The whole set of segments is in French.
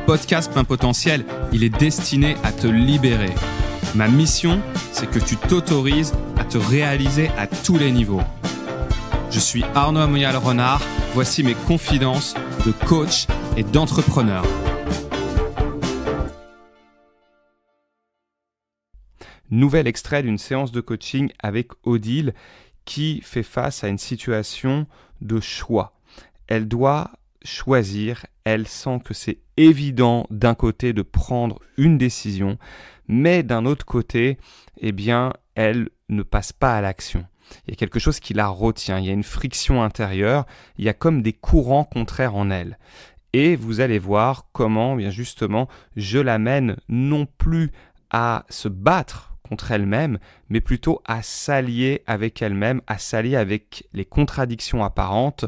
podcast Plein Potentiel, il est destiné à te libérer. Ma mission, c'est que tu t'autorises à te réaliser à tous les niveaux. Je suis Arnaud Amoyal-Renard, voici mes confidences de coach et d'entrepreneur. Nouvel extrait d'une séance de coaching avec Odile qui fait face à une situation de choix. Elle doit choisir, elle sent que c'est évident d'un côté de prendre une décision, mais d'un autre côté, elle ne passe pas à l'action. Il y a quelque chose qui la retient, il y a une friction intérieure, il y a comme des courants contraires en elle. Et vous allez voir comment, justement, je l'amène non plus à se battre contre elle-même, mais plutôt à s'allier avec elle-même, à s'allier avec les contradictions apparentes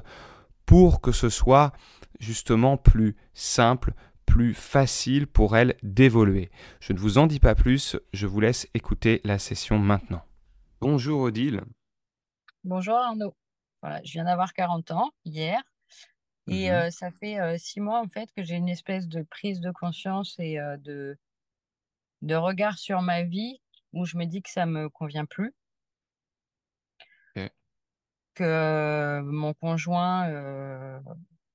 pour que ce soit justement plus simple, plus facile pour elle d'évoluer. Je ne vous en dis pas plus, je vous laisse écouter la session maintenant. Bonjour Odile. Bonjour Arnaud. Voilà, je viens d'avoir 40 ans hier et ça fait 6 mois en fait que j'ai une espèce de prise de conscience et de regard sur ma vie où je me dis que ça me convient plus, Ok. que mon conjoint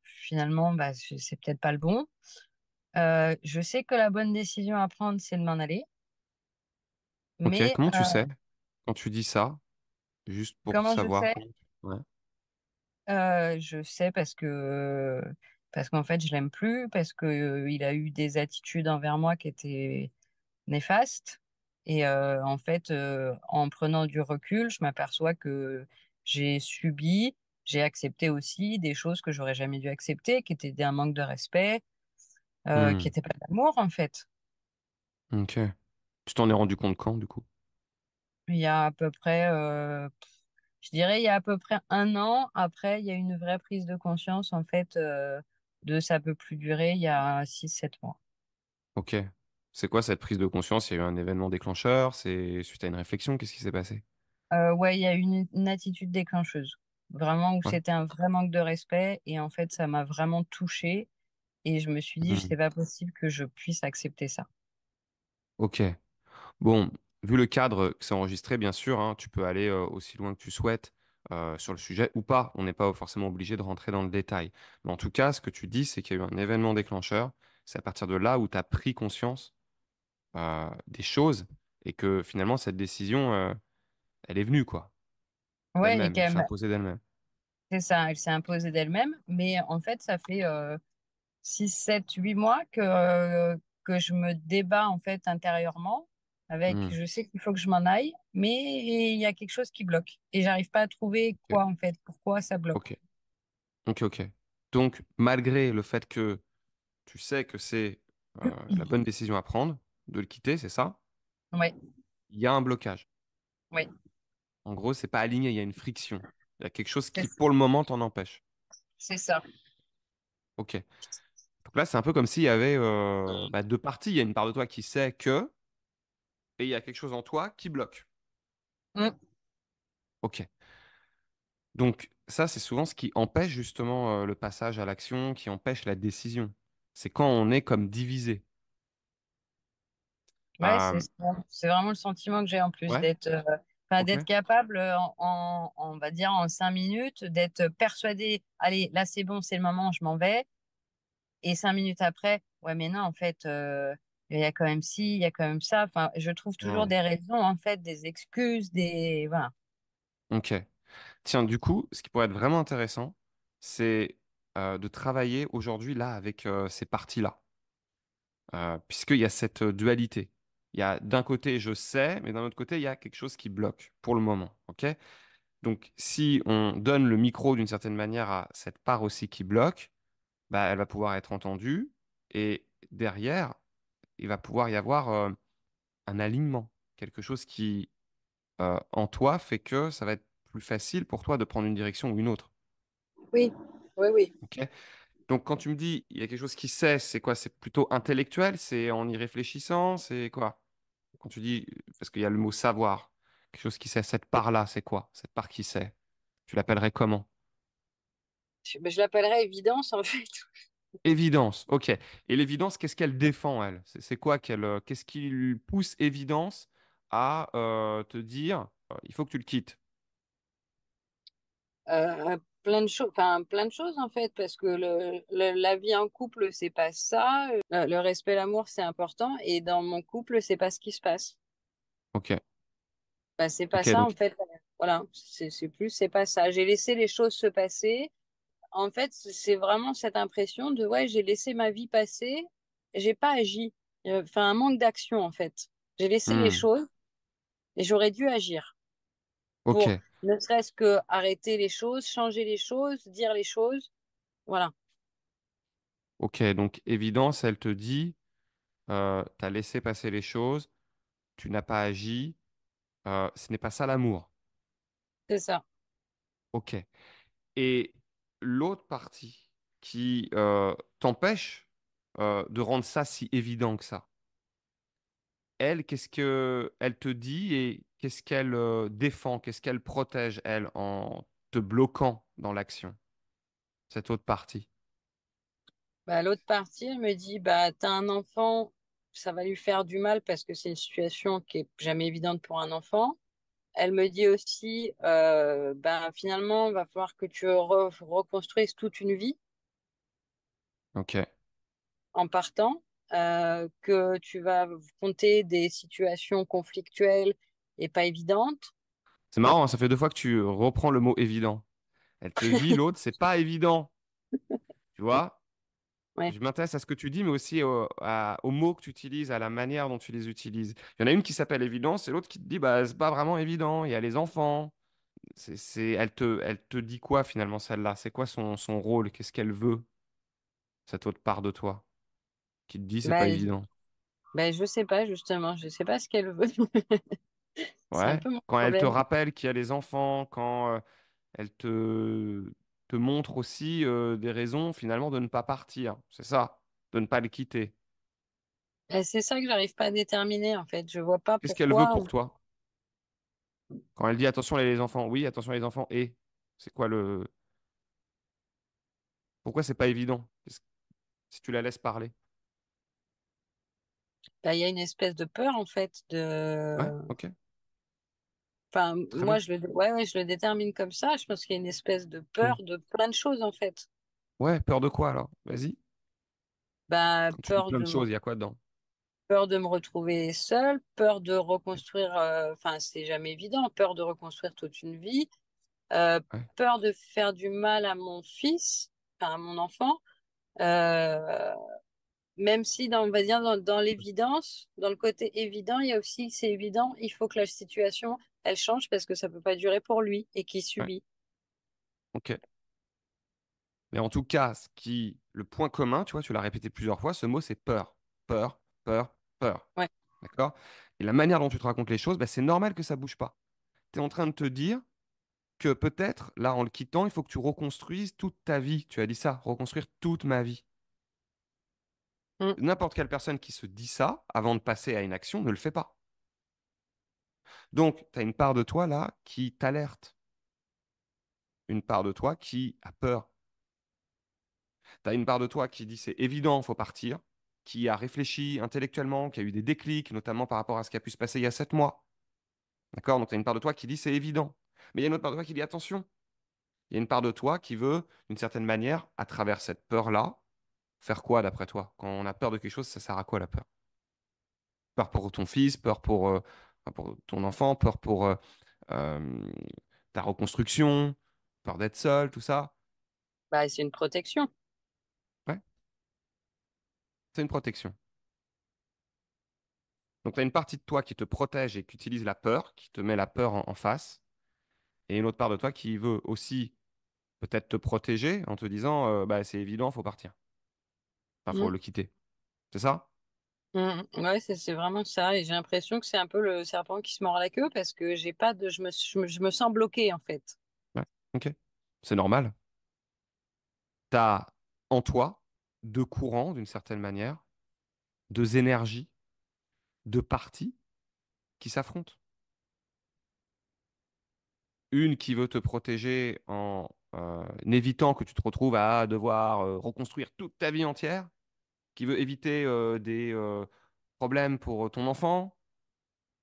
finalement c'est peut-être pas le bon. Je sais que la bonne décision à prendre c'est de m'en aller, Ok, mais comment tu sais quand tu dis ça, juste pour comment je savoir sais? Ouais. Je sais parce qu'en fait je l'aime plus, parce que il a eu des attitudes envers moi qui étaient néfaste et en fait, en prenant du recul, je m'aperçois que j'ai accepté aussi des choses que j'aurais jamais dû accepter, qui étaient un manque de respect, qui Hmm, étaient pas de l'amour, en fait. ok. Tu t'en es rendu compte quand, du coup? Il y a à peu près, je dirais il y a à peu près 1 an. Après, il y a une vraie prise de conscience, en fait, de ça peut plus durer, il y a 6 7 mois. Ok. C'est quoi cette prise de conscience? Il y a eu un événement déclencheur? C'est suite à une réflexion? Qu'est-ce qui s'est passé? Ouais, il y a eu une attitude déclencheuse. Vraiment où Ouais. c'était un vrai manque de respect et en fait, ça m'a vraiment touchée et je me suis dit: Hmm, «C'est pas possible que je puisse accepter ça». ok. Bon, vu le cadre que c'est enregistré, bien sûr, hein, tu peux aller aussi loin que tu souhaites sur le sujet ou pas. On n'est pas forcément obligé de rentrer dans le détail. Mais en tout cas, ce que tu dis, c'est qu'il y a eu un événement déclencheur. C'est à partir de là où tu as pris conscience des choses et que finalement, cette décision, elle est venue, quoi, Ouais et d'elle-même. Elle qu'elle s'est m'a imposée d'elle-même. c'est ça, elle s'est imposée d'elle-même, mais en fait, ça fait, 6 7 8 mois que je me débat, en fait, intérieurement avec Hmm, je sais qu'il faut que je m'en aille, mais il y a quelque chose qui bloque et j'arrive pas à trouver ok, quoi, en fait, pourquoi ça bloque. ok, ok, ok. Donc, malgré le fait que tu sais que c'est la bonne décision à prendre, de le quitter, c'est ça, Ouais, il y a un blocage. ouais, En gros, c'est pas aligné, il y a une friction. Il y a quelque chose qui, c'est pour le moment, t'en empêche. c'est ça. Ok. Donc là, c'est un peu comme s'il y avait deux parties. Il y a une part de toi qui sait que, et il y a quelque chose en toi qui bloque. Mmh. Ok. Donc ça, c'est souvent ce qui empêche justement le passage à l'action, qui empêche la décision. C'est quand on est comme divisé. Ouais, c'est Euh, ça. C'est vraiment le sentiment que j'ai en plus ouais, ok. d'être capable on va dire en 5 minutes, d'être persuadée, allez, là c'est bon, c'est le moment, je m'en vais. Et 5 minutes après, ouais, mais non, en fait, il y a quand même ci, il y a quand même ça. Enfin, je trouve toujours Hmm, des raisons, en fait, des excuses, voilà. ok. Tiens, du coup, ce qui pourrait être vraiment intéressant, c'est de travailler aujourd'hui là avec ces parties-là. Puisqu'il y a cette dualité. Il y a d'un côté, je sais, mais d'un autre côté, il y a quelque chose qui bloque pour le moment. Ok. Donc, si on donne le micro d'une certaine manière à cette part aussi qui bloque, bah, elle va pouvoir être entendue et derrière, il va pouvoir y avoir un alignement, quelque chose qui, en toi, fait que ça va être plus facile pour toi de prendre une direction ou une autre. Oui, oui, oui. Ok. Donc, quand tu me dis, il y a quelque chose qui cesse, c'est quoi? C'est plutôt intellectuel? C'est en y réfléchissant? C'est quoi? Quand tu dis, parce qu'il y a le mot savoir, quelque chose qui sait, cette part-là, c'est quoi? Cette part qui sait. Tu l'appellerais comment? Je l'appellerais évidence, en fait. Évidence, ok. Et l'évidence, qu'est-ce qu'elle défend, elle? C'est quoi qu'est-ce qui lui pousse évidence à te dire, il faut que tu le quittes? Plein de choses en fait, parce que la vie en couple, c'est pas ça. Le respect, l'amour, c'est important, et dans mon couple, c'est pas ce qui se passe. Ok, Bah, c'est pas ok, ça en donc, fait. Voilà, c'est pas ça. J'ai laissé les choses se passer. En fait, c'est vraiment cette impression de ouais, j'ai laissé ma vie passer, j'ai pas agi. Enfin, un manque d'action en fait. J'ai laissé les hmm, choses et j'aurais dû agir pour ok, ne serait-ce que arrêter les choses, changer les choses, dire les choses. Voilà, ok, donc évidence, elle te dit, t'as laissé passer les choses, tu n'as pas agi, ce n'est pas ça l'amour. c'est ça. Ok. Et l'autre partie qui t'empêche de rendre ça si évident que ça, elle, qu'est-ce que elle te dit et qu'est-ce qu'elle défend, qu'est-ce qu'elle protège, elle, en te bloquant dans l'action, cette autre partie. Bah, l'autre partie, elle me dit, bah, t'as un enfant, ça va lui faire du mal parce que c'est une situation qui est jamais évidente pour un enfant. Elle me dit aussi, bah, finalement, il va falloir que tu reconstruises toute une vie Ok. en partant, que tu vas affronter des situations conflictuelles et pas évidentes. C'est marrant, hein, ça fait 2 fois que tu reprends le mot évident. Elle te dit, l'autre, c'est pas évident. Tu vois? Ouais. Je m'intéresse à ce que tu dis, mais aussi aux mots que tu utilises, à la manière dont tu les utilises. Il y en a une qui s'appelle évidence et l'autre qui te dit, bah, c'est pas vraiment évident. Il y a les enfants. Elle te dit quoi finalement, celle-là? C'est quoi son rôle? Qu'est-ce qu'elle veut, cette autre part de toi, qui te dit, c'est pas Bah, évident? je sais pas, justement, je sais pas ce qu'elle veut. C'est un Ouais. peu mon Quand elle te problème. rappelle qu'il y a les enfants, quand elle te montre aussi des raisons finalement de ne pas partir. C'est ça, de ne pas le quitter. Et c'est ça que j'arrive pas à déterminer, en fait. Je vois pas Qu'est-ce qu'elle veut pourquoi. pour toi? Quand elle dit attention les enfants, oui, attention les enfants, et c'est quoi le... Pourquoi c'est pas évident? Si tu la laisses parler. Bah, il y a une espèce de peur, en fait, Ouais, de. ok, Enfin, très bien. ouais, je le détermine comme ça. Je pense qu'il y a une espèce de peur Hmm. de plein de choses, en fait. Ouais, peur de quoi alors? Vas-y. Bah, Quand tu dis plein de choses, il y a quoi dedans? peur de me retrouver seule, peur de reconstruire, enfin, c'est jamais évident, peur de reconstruire toute une vie, euh, Ouais, peur de faire du mal à mon fils, enfin, à mon enfant, euh, même si, on va dire, dans l'évidence, dans le côté évident, il y a aussi, c'est évident, il faut que la situation, elle change parce que ça peut pas durer pour lui et qu'il ouais, subit. ok. Mais en tout cas, le point commun, tu vois, tu l'as répété plusieurs fois, ce mot c'est peur. Peur, peur, peur. Ouais. D'accord? Et la manière dont tu te racontes les choses, bah, c'est normal que ça bouge pas. Tu es en train de te dire que peut-être, là, en le quittant, il faut que tu reconstruises toute ta vie. Tu as dit ça, reconstruire toute ma vie. Mm. N'importe quelle personne qui se dit ça, avant de passer à une action, ne le fait pas. Donc, tu as une part de toi, là, qui t'alerte. Une part de toi qui a peur. Tu as une part de toi qui dit c'est évident, faut partir, qui a réfléchi intellectuellement, qui a eu des déclics, notamment par rapport à ce qui a pu se passer il y a 7 mois. D'accord? Donc, tu as une part de toi qui dit c'est évident. Mais il y a une autre part de toi qui dit attention. Il y a une part de toi qui veut, d'une certaine manière, à travers cette peur-là, faire quoi d'après toi? Quand on a peur de quelque chose, ça sert à quoi la peur? Peur pour ton fils, peur pour ton enfant, peur pour euh, ta reconstruction, peur d'être seul, tout ça. Bah, c'est une protection. Ouais, c'est une protection. Donc, tu as une partie de toi qui te protège et qui utilise la peur, qui te met la peur en face, et une autre part de toi qui veut aussi peut-être te protéger en te disant bah, c'est évident, faut partir. Enfin, faut Mm. le quitter. C'est ça? Mm. Ouais, c'est vraiment ça. Et j'ai l'impression que c'est un peu le serpent qui se mord la queue parce que j'ai pas de, je me sens bloquée, en fait. Ouais, ok. C'est normal. Tu as en toi deux courants, d'une certaine manière, deux énergies, deux parties qui s'affrontent. Une qui veut te protéger en en évitant que tu te retrouves à devoir reconstruire toute ta vie entière, qui veut éviter des problèmes pour ton enfant,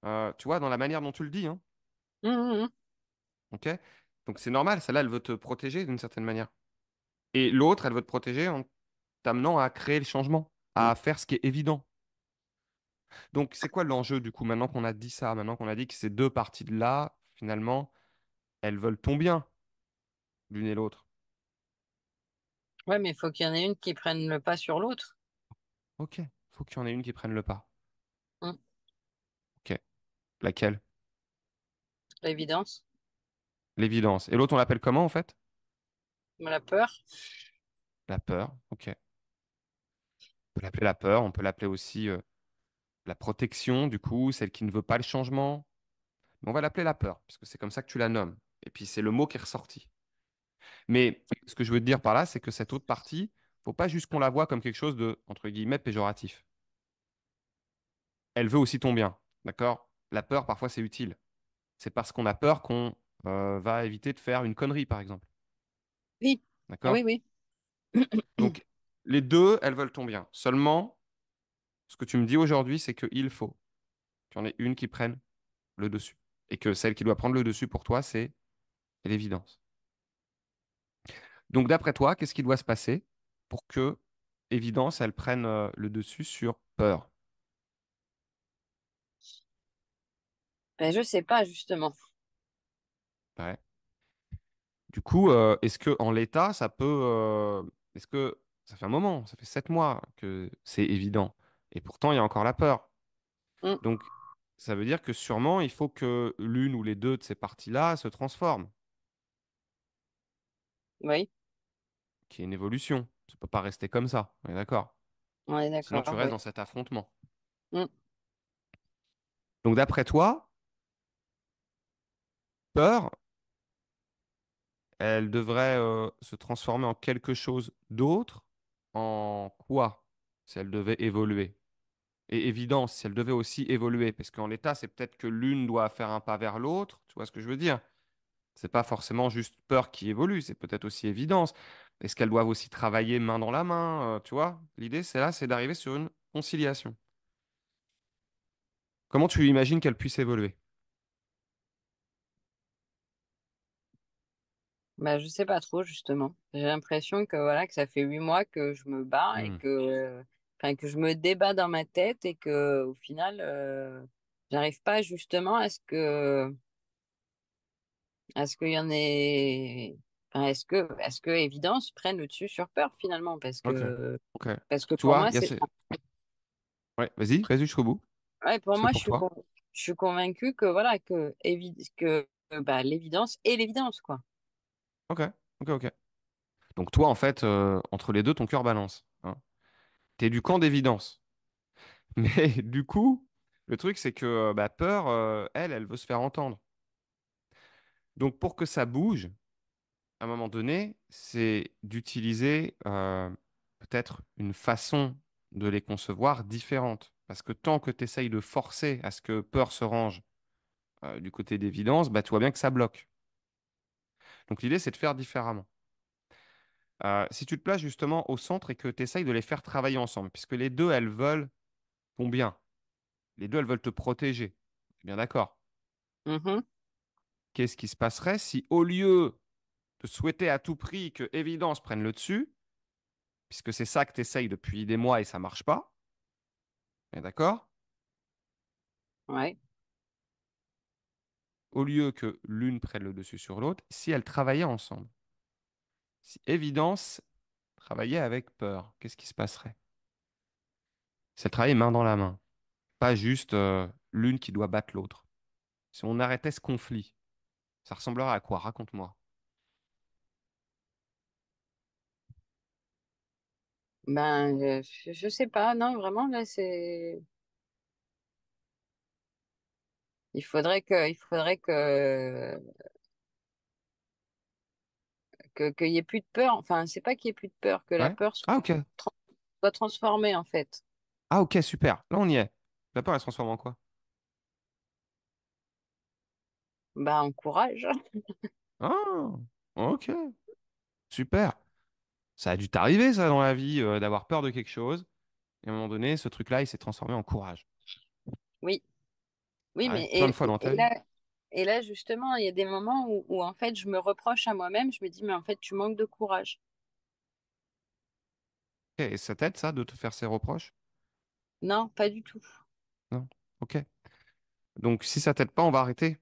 tu vois, dans la manière dont tu le dis, hein, Mmh, mmh mh. ok? Donc c'est normal, celle-là, elle veut te protéger d'une certaine manière. Et l'autre, elle veut te protéger en t'amenant à créer le changement, à faire ce qui est évident. Donc c'est quoi l'enjeu du coup, maintenant qu'on a dit ça, maintenant qu'on a dit que ces deux parties-là, finalement, elles veulent ton bien, l'une et l'autre. Ouais, mais il faut qu'il y en ait une qui prenne le pas sur l'autre. Ok, faut qu'il y en ait une qui prenne le pas. Mmh. Ok, laquelle? L'évidence, L'évidence. Et l'autre, on l'appelle comment en fait? la peur. La peur. Ok. On peut l'appeler la peur, on peut l'appeler aussi la protection, du coup, celle qui ne veut pas le changement. Mais on va l'appeler la peur, parce que c'est comme ça que tu la nommes. Et puis c'est le mot qui est ressorti. Mais ce que je veux te dire par là, c'est que cette autre partie, faut pas juste qu'on la voie comme quelque chose de, entre guillemets, péjoratif. Elle veut aussi ton bien, d'accord? La peur, parfois, c'est utile. C'est parce qu'on a peur qu'on va éviter de faire une connerie, par exemple. Oui, D'accord? oui, oui. Donc, les deux, elles veulent ton bien. Seulement, ce que tu me dis aujourd'hui, c'est qu'il faut qu'il y en ait une qui prenne le dessus. Et que celle qui doit prendre le dessus pour toi, c'est l'évidence. Donc, d'après toi, qu'est-ce qui doit se passer pour que évidence, elle prenne le dessus sur peur? Ben, je sais pas justement. Ouais. Du coup, est-ce que en l'état, ça peut. Est-ce que ça fait un moment, ça fait 7 mois que c'est évident. Et pourtant, il y a encore la peur. Mmh, Donc, ça veut dire que sûrement, il faut que l'une ou les deux de ces parties-là se transforment, oui, qu'il y ait une évolution. Ça ne peut pas rester comme ça. On est d'accord. on est Sinon, tu d'accord, restes oui. dans cet affrontement. Mmh. Donc, d'après toi, peur, elle devrait se transformer en quelque chose d'autre. En quoi, si elle devait évoluer? Et évidence, si elle devait aussi évoluer, parce qu'en l'état, c'est peut-être que l'une doit faire un pas vers l'autre, tu vois ce que je veux dire? C'est pas forcément juste peur qui évolue, c'est peut-être aussi évidence. Est-ce qu'elles doivent aussi travailler main dans la main, tu vois? L'idée, c'est là, c'est d'arriver sur une conciliation. Comment tu imagines qu'elle puisse évoluer? Bah, je sais pas trop justement. J'ai l'impression que voilà que ça fait 8 mois que je me bats et Hmm. que enfin que je me débat dans ma tête et que au final j'arrive pas justement à ce qu'il y en ait enfin, est-ce que évidence prenne le dessus sur peur finalement Ok, ok. parce que Tu pour vois, moi il y a c'est ces... Ouais, vas-y jusqu'au bout. ouais, pour Parce que moi pour toi? je suis convaincue que voilà que bah, l'évidence est l'évidence quoi. Ok, ok, ok. Donc toi, en fait, entre les deux, ton cœur balance, hein. T'es du camp d'évidence. Mais du coup, le truc, c'est que bah, peur, elle veut se faire entendre. Donc pour que ça bouge, à un moment donné, c'est d'utiliser peut-être une façon de les concevoir différente. Parce que tant que tu essayes de forcer à ce que peur se range du côté d'évidence, bah, tu vois bien que ça bloque. Donc l'idée, c'est de faire différemment. Si tu te places justement au centre et que tu essayes de les faire travailler ensemble, puisque les deux, elles veulent ton bien. Les deux, elles veulent te protéger. T'es bien d'accord? Mhm. Qu'est-ce qui se passerait si, au lieu de souhaiter à tout prix que évidence prenne le dessus, puisque c'est ça que tu essayes depuis des mois et ça marche pas, bien d'accord? Ouais. Au lieu que l'une prenne le dessus sur l'autre, si elles travaillaient ensemble, si évidence travaillait avec peur, qu'est-ce qui se passerait? Si elles travaillaient main dans la main, pas juste l'une qui doit battre l'autre. Si on arrêtait ce conflit, ça ressemblerait à quoi? Raconte-moi. Ben, je sais pas, non, vraiment, là, qu'il y ait plus de peur. Enfin, c'est pas qu'il y ait plus de peur, que la Ouais? peur Ah ok. tra- soit transformée, en fait. Ah ok, super. Là on y est. La peur elle se transforme en quoi? Ben, en courage. Ah ok. Super. Ça a dû t'arriver, ça, dans la vie, d'avoir peur de quelque chose. Et à un moment donné, ce truc-là, il s'est transformé en courage. Oui, oui, Ça arrive mais plein de fois dans ta vie. et là, justement, il y a des moments où, en fait, je me reproche à moi-même, je me dis, mais en fait, tu manques de courage. Ok, et ça t'aide, ça, de te faire ces reproches? Non, pas du tout. Non? Ok. Donc, si ça t'aide pas, on va arrêter.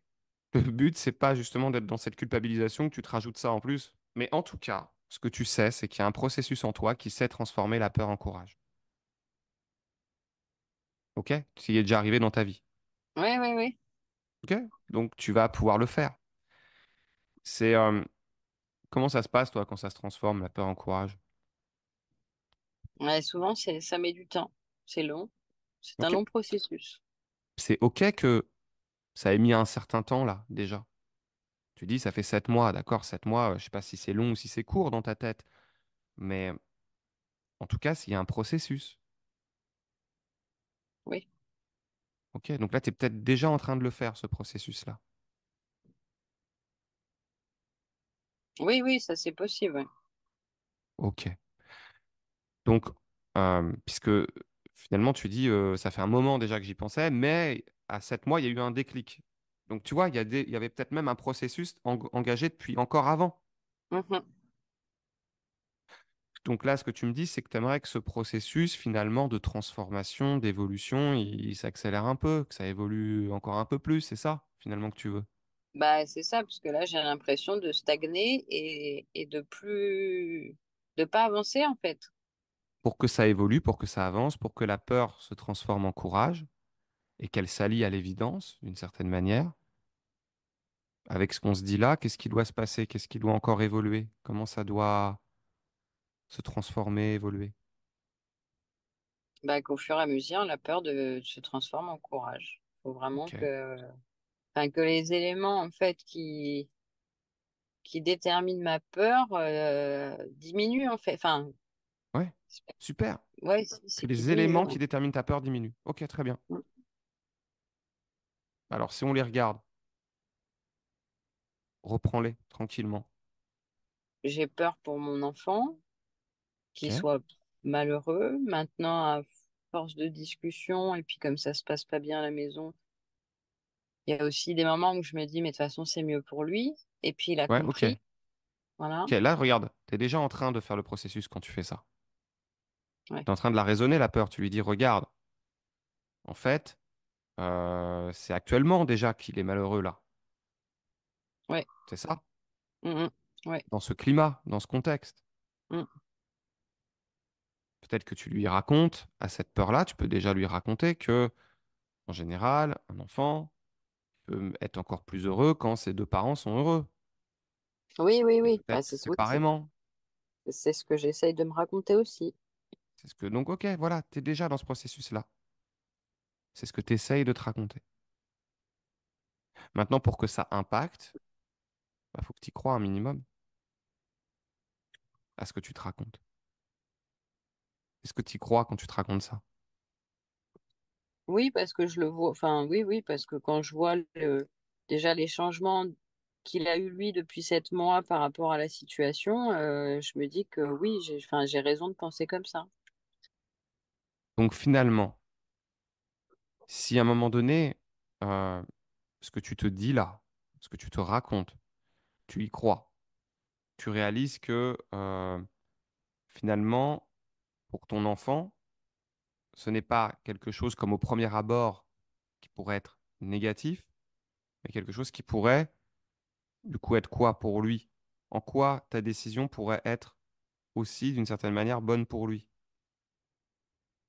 Le but, c'est pas justement d'être dans cette culpabilisation que tu te rajoutes ça en plus. Mais en tout cas, ce que tu sais, c'est qu'il y a un processus en toi qui sait transformer la peur en courage. Ok? Tu y est déjà arrivé dans ta vie. Oui, oui, oui. Ok? Donc, tu vas pouvoir le faire. C'est comment ça se passe, toi, quand ça se transforme, la peur en courage? Ouais, souvent, ça met du temps. C'est long. C'est un Ok? long processus. C'est ok que ça ait mis un certain temps là, déjà. Tu dis, ça fait 7 mois, d'accord, 7 mois, je sais pas si c'est long ou si c'est court dans ta tête, mais en tout cas, s'il y a un processus. Oui. Ok? Donc là, tu es peut-être déjà en train de le faire, ce processus-là. Oui, oui, ça, c'est possible. Ouais. Ok. Donc, puisque finalement, tu dis, ça fait un moment déjà que j'y pensais, mais à 7 mois, il y a eu un déclic. Donc, tu vois, il y avait peut-être même un processus engagé depuis encore avant. Mhm. Donc là, ce que tu me dis, c'est que tu aimerais que ce processus, finalement, de transformation, d'évolution, il s'accélère un peu, que ça évolue encore un peu plus, c'est ça, finalement, que tu veux. Bah, c'est ça, parce que là, j'ai l'impression de stagner et de pas avancer, en fait. Pour que ça évolue, pour que ça avance, pour que la peur se transforme en courage et qu'elle s'allie à l'évidence, d'une certaine manière. Avec ce qu'on se dit là, qu'est-ce qui doit se passer? Qu'est-ce qui doit encore évoluer? Comment ça doit se transformer, évoluer? Bah, qu'au fur et à mesure, la peur se transforme en courage. Faut vraiment Ok. que les éléments, en fait, qui déterminent ma peur, diminuent, en fait. Enfin, Ouais, super. ouais, Que c'est qu'ils les diminuent. éléments Ouais. qui déterminent ta peur diminuent. Ok, très bien. Alors, si on les regarde, reprends-les tranquillement. J'ai peur pour mon enfant, qu'il Ok. soit malheureux. Maintenant, à force de discussion, et puis comme ça se passe pas bien à la maison, il y a aussi des moments où je me dis, mais de toute façon, c'est mieux pour lui. Et puis, il a Ouais, ok. compris. Voilà. Ok, là, regarde, tu es déjà en train de faire le processus quand tu fais ça. Ouais. Tu es en train de la raisonner, la peur. Tu lui dis, regarde, en fait, c'est actuellement déjà qu'il est malheureux là. Ouais. C'est ça? Mhm. Ouais. Dans ce climat, dans ce contexte. Mm. Peut-être que tu lui racontes à cette peur-là, tu peux déjà lui raconter que, en général, un enfant peut être encore plus heureux quand ses deux parents sont heureux. Oui, oui, Et oui. Bah, peut-être oui, séparément. c'est ce que j'essaye de me raconter aussi. C'est ce que, donc, ok, voilà, tu es déjà dans ce processus-là. C'est ce que tu essayes de te raconter. Maintenant, pour que ça impacte, il faut que tu y crois un minimum à ce que tu te racontes. Est-ce que tu y crois quand tu te racontes ça? Oui, parce que je le vois. Enfin, oui, oui, parce que quand je vois déjà les changements qu'il a eu lui depuis 7 mois par rapport à la situation, je me dis que oui, j'ai raison de penser comme ça. Donc, finalement, si à un moment donné, euh, ce que tu te dis là, ce que tu te racontes, tu y crois, tu réalises que finalement, pour ton enfant, ce n'est pas quelque chose comme au premier abord qui pourrait être négatif, mais quelque chose qui pourrait, du coup, être quoi pour lui? En quoi ta décision pourrait être aussi, d'une certaine manière, bonne pour lui?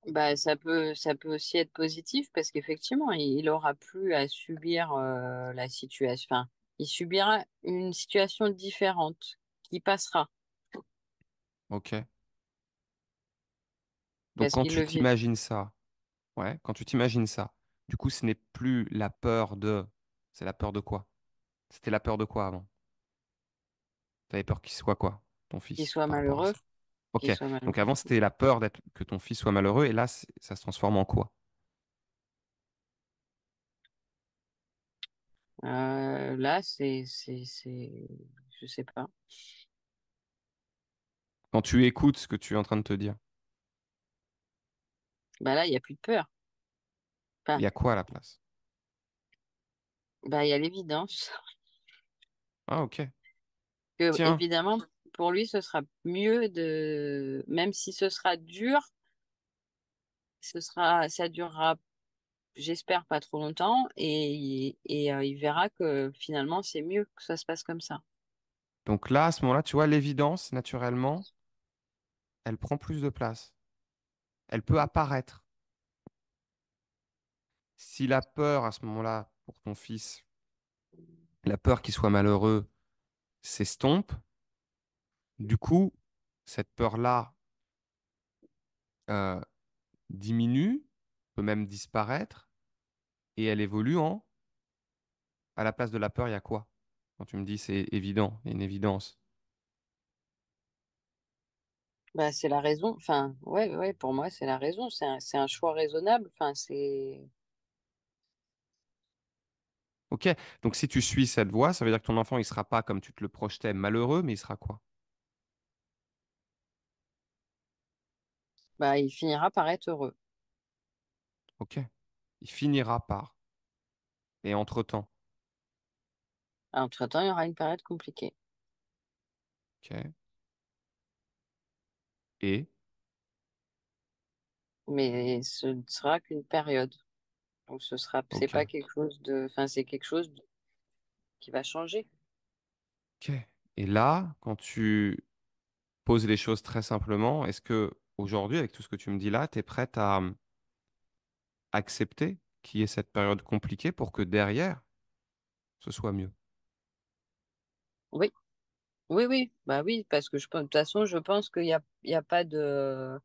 Bah, ça peut aussi être positif parce qu'effectivement, il aura plus à subir la situation. Enfin, il subira une situation différente qui passera Ok. Donc, parce quand qu'il le tu vit. t'imagines ça, ouais, quand tu t'imagines ça, du coup, ce n'est plus la peur de... C'est la peur de quoi? C'était la peur de quoi avant? T'avais peur qu'il soit quoi, ton Qu'il fils, soit par rapport à malheureux, ça? Ok. qu'il soit malheureux. Donc avant, c'était la peur d'être que ton fils soit malheureux, et là, ça se transforme en quoi? Là, je sais pas. Quand tu écoutes ce que tu es en train de te dire, Bah là, il y a plus de peur. il Enfin, y a quoi à la place? bah il y a l'évidence Ah, ok. que, Tiens, évidemment, pour lui, ce sera mieux de, même si ce sera dur, ça durera, j'espère, pas trop longtemps, et il verra que finalement, c'est mieux que ça se passe comme ça. donc là, à ce moment-là, tu vois, l'évidence, naturellement, elle prend plus de place. Elle peut apparaître. Si la peur, à ce moment-là, pour ton fils, la peur qu'il soit malheureux s'estompe, du coup, cette peur-là euh, diminue, peut même disparaître, et elle évolue en, à la place de la peur, il y a quoi? Quand tu me dis c'est évident, il y a une évidence. Bah, c'est la raison. Enfin, ouais, ouais, pour moi, c'est la raison. C'est un choix raisonnable. Enfin, Ok, donc si tu suis cette voie, ça veut dire que ton enfant, il sera pas comme tu te le projetais malheureux, mais il sera quoi? bah, il finira par être heureux. Ok, il finira par. Et entre-temps, Entre-temps, il y aura une période compliquée. ok, et, Mais ce ne sera qu'une période. Donc, c'est ok, pas quelque chose de, enfin, c'est quelque chose qui va changer. ok. Et là, quand tu poses les choses très simplement, est-ce que aujourd'hui, avec tout ce que tu me dis là, tu es prête à accepter qu'il y ait cette période compliquée pour que derrière, ce soit mieux? Oui, oui, oui, bah oui, parce que de toute façon, je pense il y a pas de,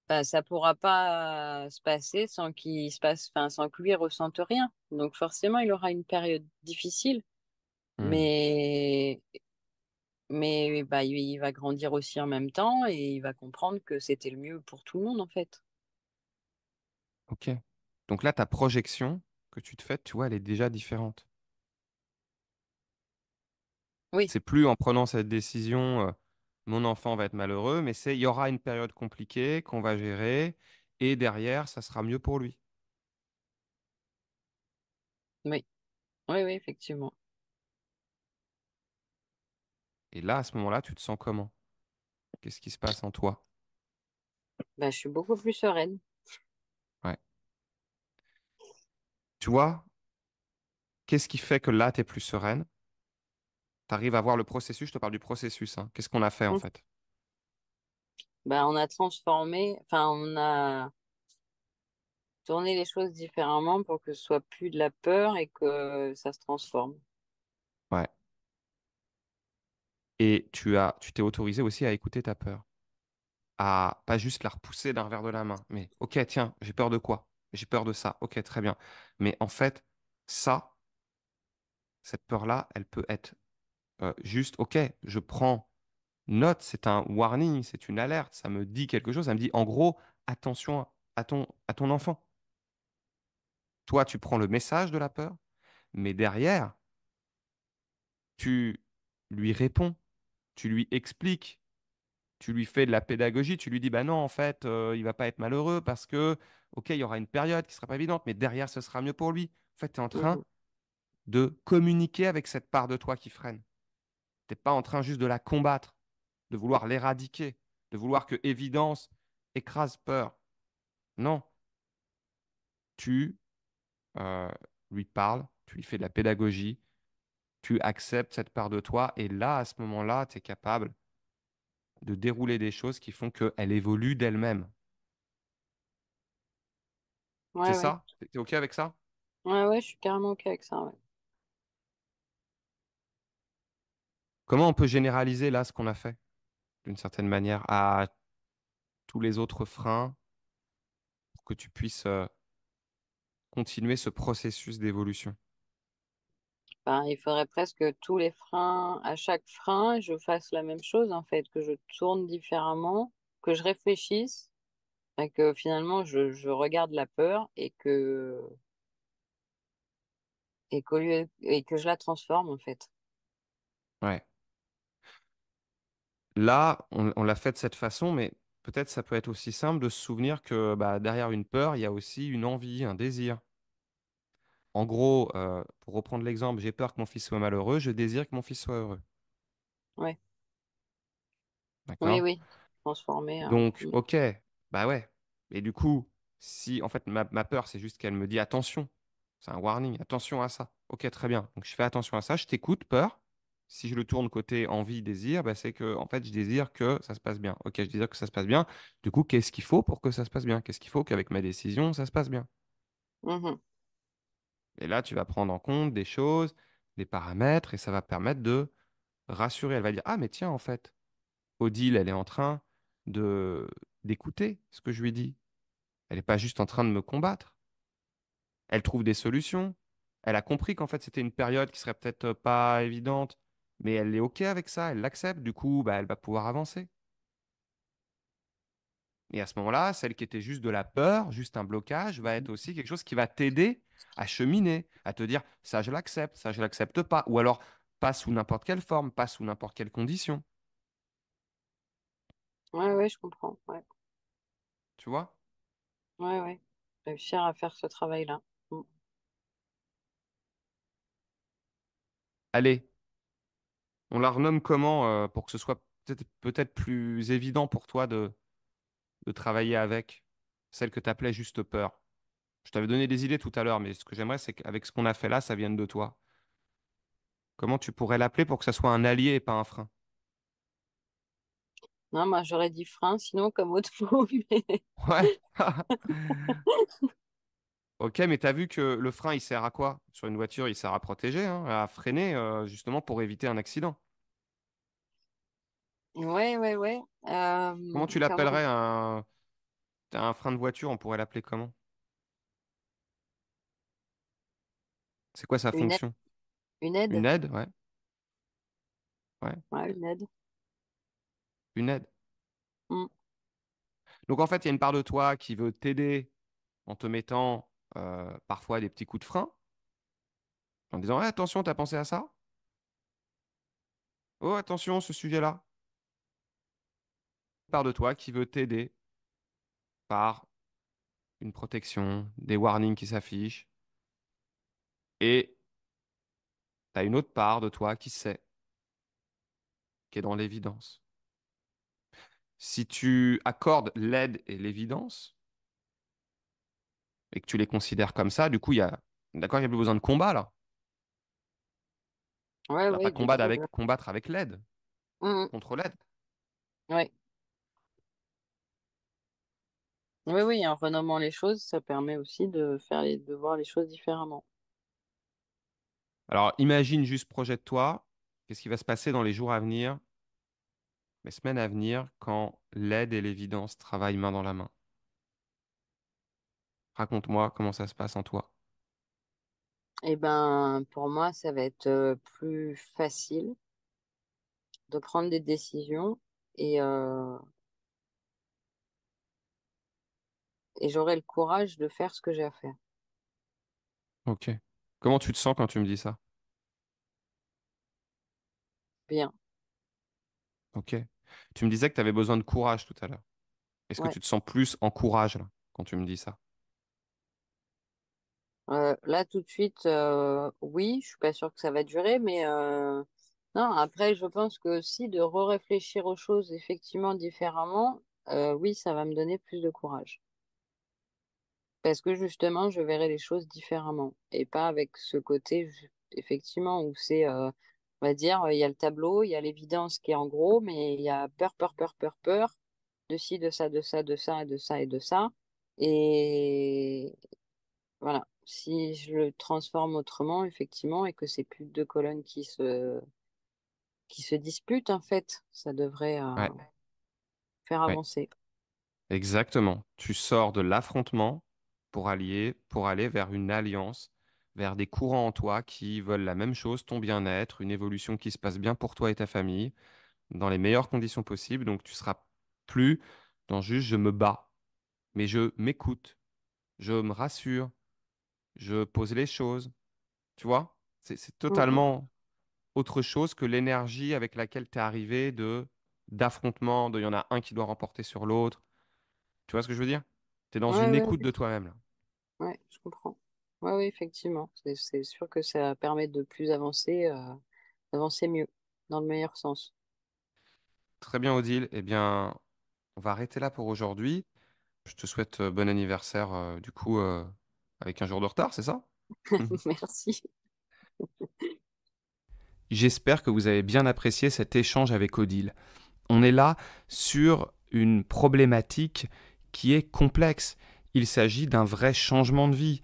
enfin, ça pourra pas se passer sans qu'il se passe, enfin, sans que lui ressente rien. Donc, forcément, il aura une période difficile, Hmm, mais bah, il va grandir aussi en même temps et il va comprendre que c'était le mieux pour tout le monde, en fait. ok. Donc là, ta projection que tu te fais, tu vois, elle est déjà différente. Oui, C'est plus en prenant cette décision, mon enfant va être malheureux, mais c'est il y aura une période compliquée qu'on va gérer et derrière, ça sera mieux pour lui. oui, oui, oui, effectivement. Et là, à ce moment-là, tu te sens comment? Qu'est-ce qui se passe en toi? Bah, je suis beaucoup plus sereine. Ouais. Tu vois, qu'est-ce qui fait que là, tu es plus sereine? Tu arrives à voir le processus, je te parle du processus, hein. Qu'est-ce qu'on a fait en Mm. fait? Bah, on a transformé, enfin, on a tourné les choses différemment pour que ce soit plus de la peur et que ça se transforme. Ouais. Et tu t'es autorisé aussi à écouter ta peur, à pas juste la repousser d'un revers de la main, mais ok, tiens, j'ai peur de quoi? J'ai peur de ça. Ok, très bien. Mais en fait, ça, cette peur-là, elle peut être juste, ok, je prends note, c'est un warning, c'est une alerte, ça me dit quelque chose, ça me dit en gros, attention à ton enfant. Toi, tu prends le message de la peur, mais derrière, tu lui réponds, tu lui expliques, tu lui fais de la pédagogie, tu lui dis, bah non, en fait, il va pas être malheureux parce que, ok, il y aura une période qui sera pas évidente, mais derrière, ce sera mieux pour lui. En fait, tu es en train Mhm. de communiquer avec cette part de toi qui freine. T'es pas en train juste de la combattre, de vouloir l'éradiquer, de vouloir que évidence écrase peur. Non, tu euh, lui parles, tu lui fais de la pédagogie, tu acceptes cette part de toi, et là, à ce moment-là, tu es capable de dérouler des choses qui font qu'elle évolue d'elle-même. C'est Ouais, ouais. ça? T'es OK avec ça? Ouais, ouais, je suis carrément OK avec ça, ouais. Comment on peut généraliser là ce qu'on a fait, d'une certaine manière, à tous les autres freins pour que tu puisses continuer ce processus d'évolution? Enfin, il faudrait presque tous les freins, à chaque frein, je fasse la même chose, en fait, que je tourne différemment, que je réfléchisse, et que finalement je regarde la peur et que je la transforme, en fait. Ouais. Là, on l'a fait de cette façon, mais peut-être ça peut être aussi simple de se souvenir que bah, derrière une peur, il y a aussi une envie, un désir. En gros, pour reprendre l'exemple, j'ai peur que mon fils soit malheureux, je désire que mon fils soit heureux. Ouais. Oui, D'accord? oui. Transformer. Donc, ok, bah ouais. Et du coup, si en fait ma peur, c'est juste qu'elle me dit attention, c'est un warning, attention à ça. Ok, très bien. Donc je fais attention à ça, je t'écoute, peur. Si je le tourne côté envie, désir, bah, c'est que en fait je désire que ça se passe bien. Ok, je désire que ça se passe bien. Du coup, qu'est-ce qu'il faut pour que ça se passe bien? Qu'est-ce qu'il faut qu'avec ma décision, ça se passe bien? Mhm. Et là, tu vas prendre en compte des choses, des paramètres, et ça va permettre de rassurer. Elle va dire, ah mais tiens, en fait, Odile, elle est en train de d'écouter ce que je lui dis. Elle n'est pas juste en train de me combattre. Elle trouve des solutions. Elle a compris qu'en fait, c'était une période qui serait peut-être pas évidente, mais elle est OK avec ça, elle l'accepte. Du coup, bah, elle va pouvoir avancer. Et à ce moment-là, celle qui était juste de la peur, juste un blocage, va être aussi quelque chose qui va t'aider à cheminer, à te dire, ça, je l'accepte pas. Ou alors, pas sous n'importe quelle forme, pas sous n'importe quelle condition. Ouais, ouais, je comprends. Ouais, Tu vois? ouais, ouais. Réussir à faire ce travail-là. Mm. Allez, on la renomme comment pour que ce soit peut-être plus évident pour toi de travailler avec celle que tu appelais juste peur. Je t'avais donné des idées tout à l'heure, mais ce que j'aimerais, c'est qu'avec ce qu'on a fait là, ça vienne de toi. Comment tu pourrais l'appeler pour que ça soit un allié et pas un frein? Non, moi, j'aurais dit frein, sinon, comme autre mot, mais... Ouais. Ok, mais t'as vu que le frein, il sert à quoi? Sur une voiture, il sert à protéger, hein, à freiner, justement pour éviter un accident. Ouais, ouais, ouais. Comment tu Comment? l'appellerais un frein de voiture, on pourrait l'appeler comment? C'est quoi sa Une aide? fonction? Une Une aide? aide? Ouais, ouais, Ouais, une aide. une aide. Mm. Donc en fait, il y a une part de toi qui veut t'aider en te mettant parfois des petits coups de frein, en disant, ouais, attention, t'as pensé à ça? Oh, attention, ce sujet-là. Une part de toi qui veut t'aider par une protection, des warnings qui s'affichent, et tu as une autre part de toi qui sait, qui est dans l'évidence. Si tu accordes l'aide et l'évidence, et que tu les considères comme ça, du coup, d'accord, il n'y a plus besoin de combat là. Ouais, Tu vas pas ouais, du coup. combattre avec l'aide, Mm. contre l'aide. Ouais. Oui, oui, en renommant les choses, ça permet aussi de voir les choses différemment. Alors, imagine juste, projette-toi, qu'est-ce qui va se passer dans les jours à venir, les semaines à venir, quand l'aide et l'évidence travaillent main dans la main. Raconte-moi comment ça se passe en toi. Eh ben, pour moi, ça va être plus facile de prendre des décisions et, euh, et j'aurai le courage de faire ce que j'ai à faire. Ok. Comment tu te sens quand tu me dis ça? Bien. Ok. Tu me disais que tu avais besoin de courage tout à l'heure. Est-ce que Ouais. tu te sens plus en courage là, quand tu me dis ça? Là, tout de suite, oui, je suis pas sûre que ça va durer, mais non, après, je pense que aussi de re-réfléchir aux choses effectivement différemment, oui, ça va me donner plus de courage. Parce que justement, je verrai les choses différemment et pas avec ce côté, effectivement, où c'est, on va dire, il y a le tableau, il y a l'évidence qui est en gros, mais il y a peur, peur, peur, peur, peur, de ci, de ça, de ça, de ça, et de ça et de ça. Et voilà, si je le transforme autrement, effectivement, et que c'est plus deux colonnes qui se disputent, en fait, ça devrait Ouais, faire ouais, avancer. exactement. Tu sors de l'affrontement pour aller vers une alliance, vers des courants en toi qui veulent la même chose, ton bien-être, une évolution qui se passe bien pour toi et ta famille, dans les meilleures conditions possibles. Donc tu seras plus dans juste je me bats, mais je m'écoute, je me rassure, je pose les choses. Tu vois? C'est Mm, mm. totalement autre chose que l'énergie avec laquelle tu es arrivé de d'affrontement, il y en a un qui doit remporter sur l'autre. Tu vois ce que je veux dire? Tu es dans Ouais, une ouais, écoute de toi-même là. ouais, je comprends. Ouais, oui, effectivement. C'est sûr que ça permet de plus avancer, d'avancer mieux, dans le meilleur sens. Très bien, Odile. Eh bien, on va arrêter là pour aujourd'hui. Je te souhaite bon anniversaire, du coup, avec un jour de retard, c'est ça? Merci. J'espère que vous avez bien apprécié cet échange avec Odile. On est là sur une problématique qui est complexe. Il s'agit d'un vrai changement de vie.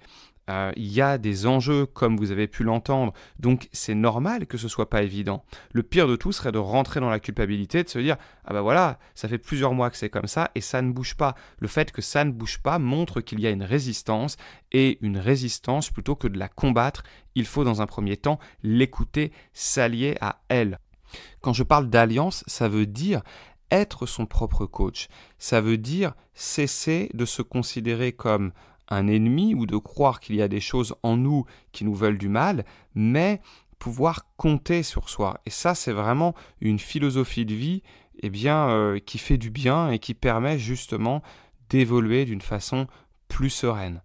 Il y a des enjeux, comme vous avez pu l'entendre, donc c'est normal que ce soit pas évident. Le pire de tout serait de rentrer dans la culpabilité, de se dire ah ben voilà, ça fait plusieurs mois que c'est comme ça et ça ne bouge pas. Le fait que ça ne bouge pas montre qu'il y a une résistance, et une résistance, plutôt que de la combattre, il faut dans un premier temps l'écouter, s'allier à elle. Quand je parle d'alliance, ça veut dire être son propre coach. Ça veut dire cesser de se considérer comme un ennemi ou de croire qu'il y a des choses en nous qui nous veulent du mal, mais pouvoir compter sur soi. Et ça, c'est vraiment une philosophie de vie qui fait du bien et qui permet justement d'évoluer d'une façon plus sereine.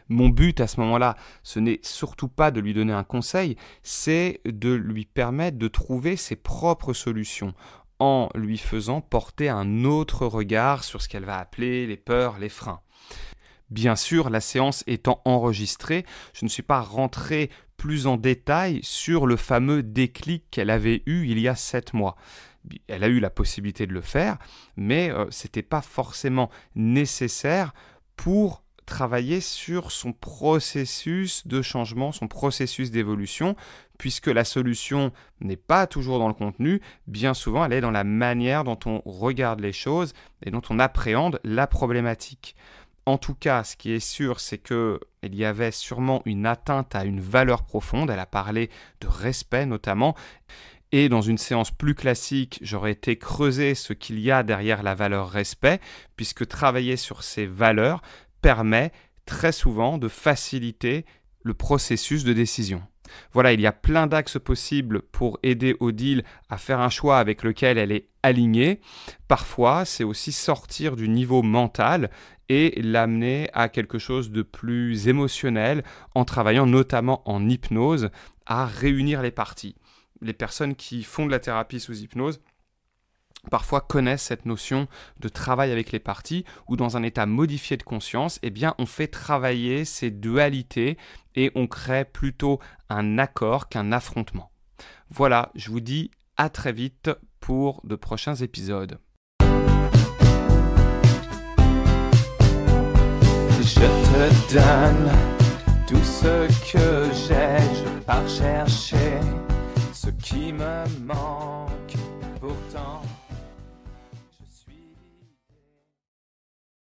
Mon but à ce moment-là, ce n'est surtout pas de lui donner un conseil, c'est de lui permettre de trouver ses propres solutions en lui faisant porter un autre regard sur ce qu'elle va appeler les peurs, les freins. Bien sûr, la séance étant enregistrée, je ne suis pas rentré plus en détail sur le fameux déclic qu'elle avait eu il y a 7 mois. Elle a eu la possibilité de le faire, mais ce n'était pas forcément nécessaire pour travailler sur son processus de changement, son processus d'évolution, puisque la solution n'est pas toujours dans le contenu, bien souvent elle est dans la manière dont on regarde les choses et dont on appréhende la problématique. En tout cas, ce qui est sûr, c'est qu'il y avait sûrement une atteinte à une valeur profonde. Elle a parlé de respect notamment. Et dans une séance plus classique, j'aurais été creuser ce qu'il y a derrière la valeur respect, puisque travailler sur ces valeurs permet très souvent de faciliter le processus de décision. Voilà, il y a plein d'axes possibles pour aider Odile à faire un choix avec lequel elle est alignée. Parfois, c'est aussi sortir du niveau mental et l'amener à quelque chose de plus émotionnel en travaillant notamment en hypnose à réunir les parties. Les personnes qui font de la thérapie sous hypnose parfois connaissent cette notion de travail avec les parties, où dans un état modifié de conscience, on fait travailler ces dualités et on crée plutôt un accord qu'un affrontement. Voilà, je vous dis à très vite pour de prochains épisodes. Je te donne tout ce que j'ai, je pars chercher ce qui me manque.